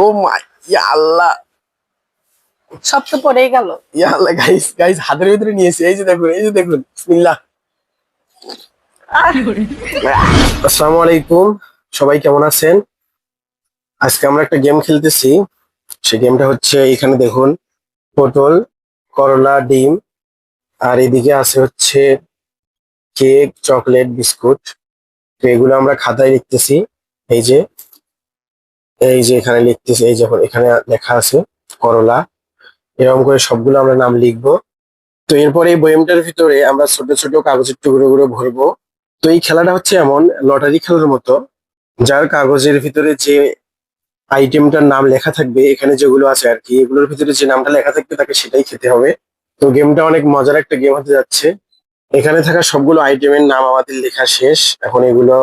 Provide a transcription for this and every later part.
ও মাই, ইয়া আল্লাহ, সব তো পড়েই গেল। ইয়া আল্লাহ গাইস, গাইস হাতের ভিতরে নিয়েছি, এই যে দেখুন, এই যে দেখুন, বিসমিল্লাহ। আসসালামু আলাইকুম, সবাই কেমন আছেন? আজকে আমরা একটা গেম খেলতেছি। সেই গেমটা হচ্ছে, এখানে দেখুন, পটল, করলা, ডিম, আর এদিকে আছে হচ্ছে কেক, চকলেট, বিস্কুট। তো এগুলো আমরা খাতায় লিখতেছি। এই যে, এই যে এখানে লিখতেছি, এই যে এখানে লেখা আছে করলা। এরকম করে সবগুলো আমরা নাম লিখবো। তো এরপরে এই বয়ামটার ভিতরে আমরা ছোট ছোট কাগজের টুকরো গুলো ভরবো। তো এই খেলাটা হচ্ছে এমন লটারি খেলার মতো, যার কাগজের ভিতরে যে আইটেমটার নাম লেখা থাকবে, এখানে যেগুলো আছে আর কি, এগুলোর ভিতরে যে নামটা লেখা থাকবে তাকে সেটাই খেতে হবে। তো গেমটা অনেক মজার একটা গেম হতে যাচ্ছে। এখানে থাকা সবগুলো আইটেমের নাম আমাদের লেখা শেষ, এখন এগুলো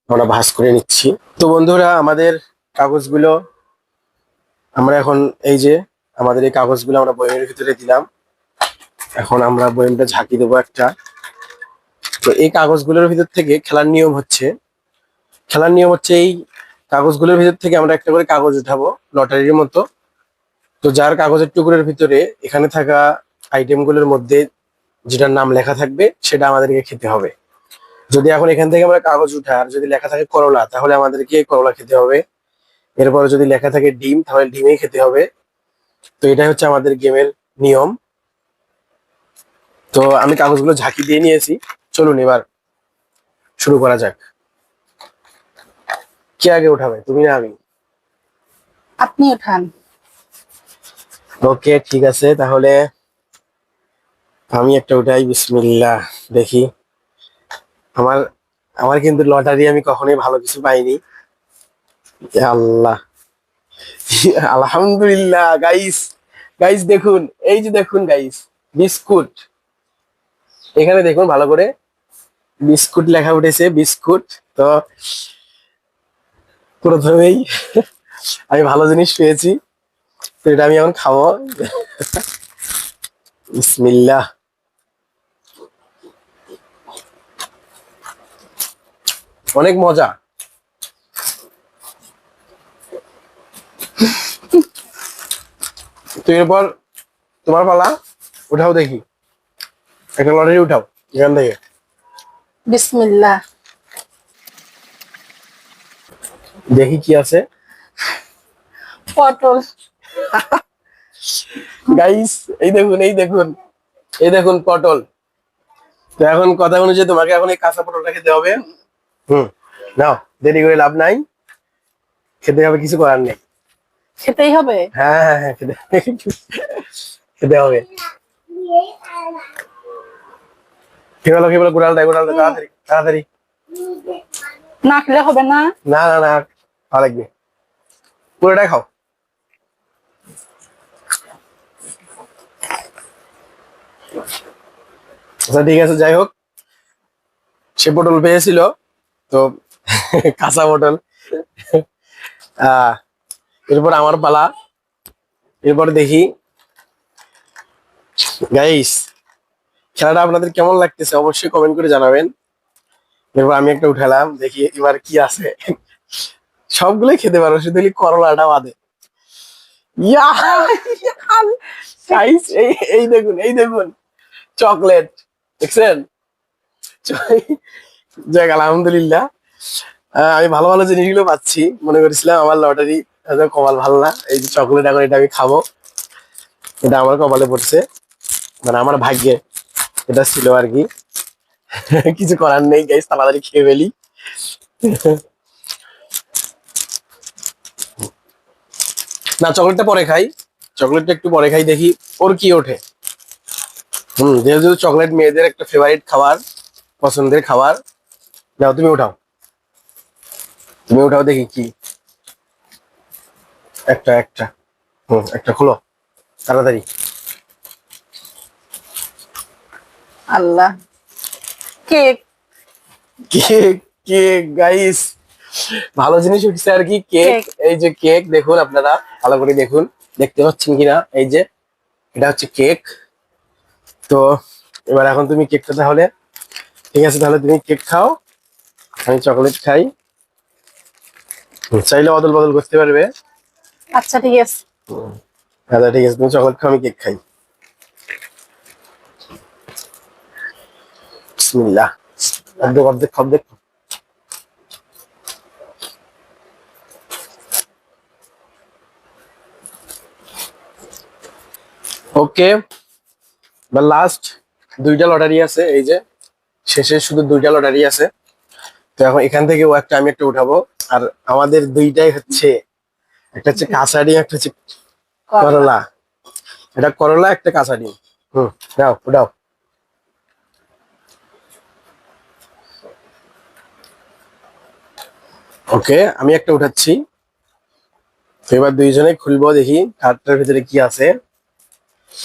আমরা ভাঁজ করে নিচ্ছি। তো বন্ধুরা, আমাদের কাগজগুলো আমরা এখন, এই যে আমাদের এই কাগজগুলো আমরা বইয়ের ভিতরে দিলাম। এখন আমরা বয়ামটা ঝাঁকি দেবো একটা। তো এই কাগজগুলোর ভিতর থেকে খেলার নিয়ম হচ্ছে এই কাগজগুলোর ভিতর থেকে আমরা একটা করে কাগজ উঠাবো লটারির মতো। তো যার কাগজের টুকরোর ভিতরে এখানে থাকা আইটেমগুলোর মধ্যে যেটার নাম লেখা থাকবে সেটা আমাদেরকে খেতে হবে। যদি এখন এখান থেকে আমরা কাগজ উঠাই আর যদি লেখা থাকে করলা, তাহলে আমাদেরকে করলা খেতে হবে। এরপরে যদি লেখা থাকে ডিম, তাহলে ডিমই খেতে হবে। তো এটাই হচ্ছে আমাদের গেমের নিয়ম। তো আমি কাগজগুলো ঝাঁকি দিয়ে নিয়েছি, চলুন এবার শুরু করা যাক। কে আগে উঠাবে, তুমি না আমি? আপনি উঠান। ওকে, ঠিক আছে, তাহলে আমি একটা উঠাই। বিসমিল্লাহ, দেখি। আমার আমার কিন্তু লটারি আমি কখনোই ভালো কিছু পাইনি। ইয়া আল্লাহ, আলহামদুলিল্লাহ। গাইস, গাইস দেখুন, এই যে দেখুন গাইস, বিস্কুট। এখানে দেখুন ভালো করে, বিস্কুট লেখা উঠেছে, বিস্কুট। তো প্রথমেই আমি ভালো জিনিস পেয়েছি, তো এটা আমি এখন খাবো। বিসমিল্লাহ। অনেক মজা। তো এরপর তোমার পালা, উঠাও দেখি, একটা লটারি উঠাও এখান থেকে। বিসমিল্লাহ। দেখি কি আছে। পটল। গাইস, এই দেখুন, এই দেখুন, এই দেখুন পটল। তো এখন কথা অনুযায়ী তোমাকে এখন এই কাঁচা পটলটা খেতে হবে। হুম, নাও, দেরি করে লাভ নাই, খেতে হবে, কিছু করার নেই। খেতেই হবে। হ্যাঁ হ্যাঁ হ্যাঁ, খেতে খেতে হবে। খেয়ে বলো, গোড়াল দেয়, তাড়াতাড়ি তাড়াতাড়ি। না খেলে হবে না। না না না, ভালো লাগবে, পুরোটাই খাও। আচ্ছা ঠিক আছে, যাই হোক, সে পটল পেয়েছিল, তো কাঁচা পটল। আহ এরপর আমার পালা। এরপর দেখি গাইস, খেলাটা আপনাদের কেমন লাগতেছে অবশ্যই কমেন্ট করে জানাবেন। এরপর আমি একটা উঠালাম, দেখি এবার কি আছে। সবগুলোই খেতে পারো, শুধু এই করলাটা বাদে। ইয়া গাইস, এই এই দেখুন, এই দেখুন চকলেট, দেখছেন? যাক, আলহামদুলিল্লাহ। আমি ভালো ভালো জিনিসগুলো পাচ্ছি, মনে করেছিলাম আমার লটারি কপাল ভালো না। এই যে চকলেট, এখন এটা আমি খাবো, এটা আমার কপালে পড়ছে, মানে আমার ভাগ্যে এটা ছিল আর কি। কিছু করার নেই গাইস, তাড়াতাড়ি খেয়ে ফেলি। না, চকলেটটা পরে খাই, চকলেটটা একটু পরে খাই, দেখি ওর কি ওঠে। যেহেতু চকলেট মেয়েদের একটা ফেভারিট খাবার, পছন্দের খাবার। যাও, তুমি উঠাও, তুমি উঠাও, দেখি কি। একটা একটা একটা খোলো তাড়াতাড়ি। আল্লাহ। কেক। কেক, কেক গাইস, ভালো জিনিস উঠছে আর কি, কেক। কেক। এই যে কেক, দেখুন আপনারা ভালো করে দেখুন, দেখতে পাচ্ছেন কিনা, এই যে এটা হচ্ছে কেক। তো এবার এখন তুমি কেকটা, তাহলে ঠিক আছে, তাহলে তুমি কেক খাও, আমি চকলেট খাই। চাইলে বদল বদল করতে পারবে। আচ্ছা ঠিক আছে। আচ্ছা ঠিক আছে, তুমি চকলেট খাও, আমি কেক খাই। বিসমিল্লাহ। অর্ধেক অর্ধেক অর্ধেক। ওকে, বা লাস্ট দুইটা লটারি আছে, এই যে শেষে শুধু দুইটা লটারি আছে। তো এখন এখান থেকে ও একটা আমি একটা উঠাবো। আর আমাদের দুইটাই হচ্ছে, একটা হচ্ছে কাঁচা ডিম, একটা হচ্ছে করলা। এটা করলা, একটা কাঁচা ডিম। দাও উঠাও। ওকে, আমি একটা উঠাচ্ছি। তো এবার দুইজনে খুলবো, দেখি কার্ডটার ভিতরে কি আছে।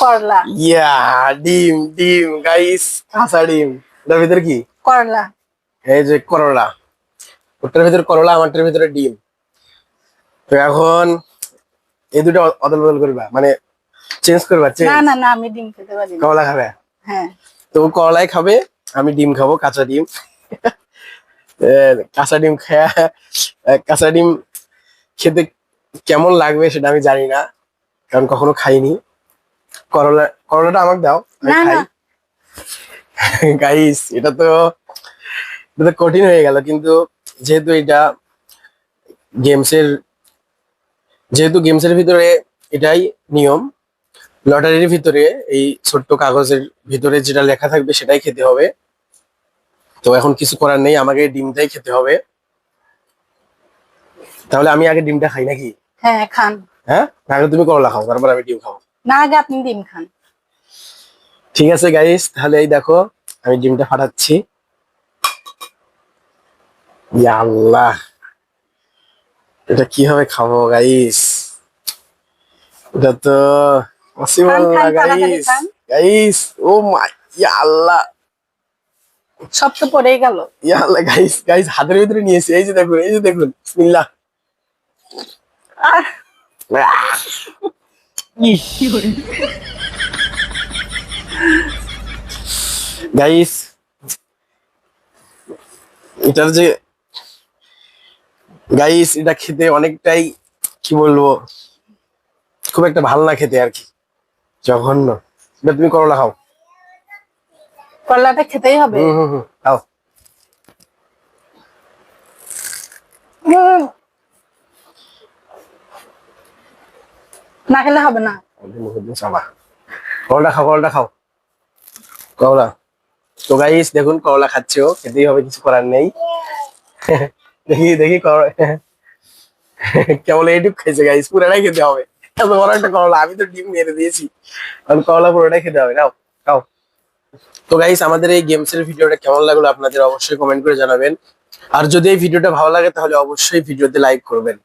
করলা। ইয়া, ডিম ডিম গাইস, কাঁচা ডিম। এটার ভিতরে কি? করলা। এই যে করলা। ওটার ভিতরে করলা, আমারটার ভিতরে ডিম। তো এখন এই দুটো অদল বদল করবা, মানে চেঞ্জ করবা। না না না, আমি ডিম খেতে পারি না। করলা খাবে? হ্যাঁ। তো ও করলাই খাবে, আমি ডিম খাবো, কাঁচা ডিম। কাঁচা ডিম খায়া, কাঁচা ডিম খেতে কেমন লাগবে সেটা আমি জানি না, কারণ কখনো খাইনি। করলাটা আমাকে দাও, আমি না খাই। না। গাইস, এটা তো কঠিন হয়ে গেল, কিন্তু যেহেতু এটা গেমসের যেহেতু গেমসের ভিতরে এটাই নিয়ম, লটারির ভিতরে এই ছোট্ট কাগজের ভিতরে যেটা লেখা থাকবে সেটাই খেতে হবে। তো এখন কিছু করার নেই, আমাকে ডিমটাই খেতে হবে। তাহলে আমি আগে ডিমটা খাই নাকি? হ্যাঁ খান। হ্যাঁ, আগে তুমি করলা খাও, তারপর আমি ডিম খাবো। না, আগে আপনি ডিম খান। ঠিক আছে গাইস, তাহলে এই দেখো আমি ডিমটা ফাটাচ্ছি। ইয়া আল্লাহ, এটা কিভাবে খাবো গাইস? এটা তো পসিবল খান না খান, তাড়াতাড়ি গাইস। খান। গাইস, ও মাই, ইয়া আল্লাহ, সব তো পড়েই গেল। ইয়া আল্লাহ গাইস, গাইস হাতের ভিতরে নিয়েছি, এই যে দেখুন, এই যে দেখুন, বিসমিল্লাহ। আহ, গাইস, এটার যে গাইস, এটা খেতে অনেকটাই, কি বলবো, খুব একটা ভালো না খেতে আর কি, জঘন্য। এবার তুমি করলা খাও। করলাটা খেতেই হবে। খাও। হুম, না খেলে হবে না। করলা খাও, করলা খাও, করলা। তো গাইস দেখুন, করলা খাচ্ছে ও, খেতেই হবে, কিছু করার নেই। দেখি দেখি কেবল এইটুক খাইছে গাইস, পুরোটাই খেতে হবে। এত বড় একটা করলা, আমি তো ডিম মেরে দিয়েছি, কারণ করলা পুরোটাই খেতে হবে। নাও খাও। তো গাইস, আমাদের এই গেমস এর ভিডিওটা কেমন লাগলো আপনাদের অবশ্যই কমেন্ট করে জানাবেন। আর যদি এই ভিডিওটা ভালো লাগে তাহলে অবশ্যই ভিডিওতে লাইক করবেন।